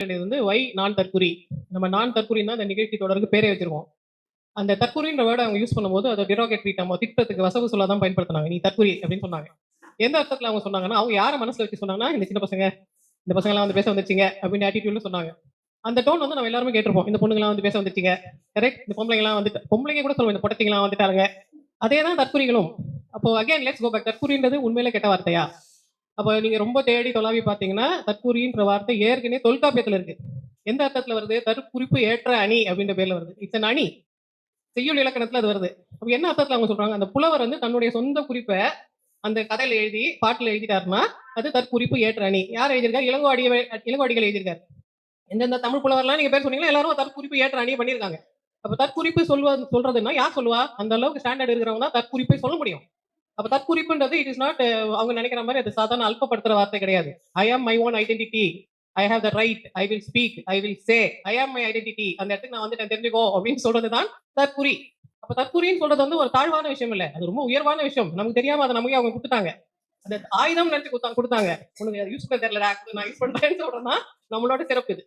Y நான் தற்குறி. நம்ம நான் தற்குறின்னா அந்த நிகழ்ச்சி தொடருக்கு பேரே வச்சிருக்கோம். அந்த தற்குறின்ற வேர்டை அவங்க யூஸ் பண்ணும்போது அதை டிரோகேட்டரி நம்ம திட்டத்துக்கு வசவு சொல்லாதான் தான் பயன்படுத்தினாங்க. நீ தற்குறி அப்படின்னு சொன்னாங்க. எந்த அர்த்தத்துல அவங்க சொன்னாங்கன்னா, அவங்க யாரை மனசுல வச்சு சொன்னாங்கன்னா, இந்த சின்ன பசங்க, இந்த பசங்க எல்லாம் வந்து பேச வந்துச்சுங்க அப்படின்னு ஆட்டிடியூட்ல சொன்னாங்க. அந்த டோன் வந்து நம்ம எல்லாருமே கேட்டிருப்போம். இந்த பொண்ணுங்களாம் வந்து பேச வந்துச்சுங்க, கரெக்ட். இந்த பொம்பளைங்கலாம் வந்துட்டு, பொம்பளைங்க கூட சொல்லுவோம், இந்த பொட்டச்சிங்களாம் வந்துட்டாங்க. அதே தான் தற்குறிகளும். அப்போ அகைன் லெட்ஸ் கோ பேக். தற்குறின்றது உண்மையிலே கெட்ட வார்த்தையா? அப்போ நீங்க ரொம்ப தேடி தொலாவி பாத்தீங்கன்னா, தற்குறின்ற வார்த்தை ஏற்கனவே தொல்காப்பியத்துல இருக்கு. எந்த அர்த்தத்துல வருது? தற்குறிப்பு ஏற்ற அணி அப்படின்ற பேர்ல வருது. இட்ஸ் அன் அணி. செய்யுள் இலக்கணத்துல அது வருது. அப்ப என்ன அர்த்தத்துல அவங்க சொல்றாங்க? அந்த புலவர் வந்து தன்னுடைய சொந்த குறிப்பை அந்த கதையில எழுதி பாட்டுல எழுதிட்டாருன்னா அது தற்குறிப்பு ஏற்ற அணி. யார் எழுதியிருக்காரு? இளங்கோடிகள் எழுதியிருக்காரு. எந்தெந்த தமிழ் புலவர்லாம் நீங்க பேர் சொன்னீங்களா எல்லாரும் தற்குறிப்பு ஏற்ற அணி பண்ணியிருக்காங்க. அப்ப தற்குறிப்பு சொல்றதுன்னா யார் சொல்லுவா? அந்த அளவுக்கு ஸ்டாண்டர்ட் இருக்கிறவங்க தான் தற்குறிப்பை சொல்ல முடியும். அப்ப தற்குறிப்புன்றது இட் இஸ் நாட் அவங்க நினைக்கிற மாதிரி அது சாதாரண அல்பப்படுத்துற வார்த்தை கிடையாது. I am my own identity, I have the right, I will speak, I will say, I am my identity. அந்த இடத்துக்கு நான் வந்து தெரிஞ்சுக்கோ அப்படின்னு சொல்றதுதான் தற்குறி. அப்ப தற்குறின்னு சொல்றது வந்து ஒரு தாழ்வான விஷயம் இல்ல, அது ரொம்ப உயர்வான விஷயம். நமக்கு தெரியாம அதை நமக்கு அவங்க கொடுத்துட்டாங்க. அந்த ஆயுதம் நினைச்சு கொடுத்தாங்க. உனக்கு யூஸ் பண்ண தெரியல, நான் யூஸ் பண்றேன்னு சொல்றேன்னா நம்மளோட சிறப்பு இது.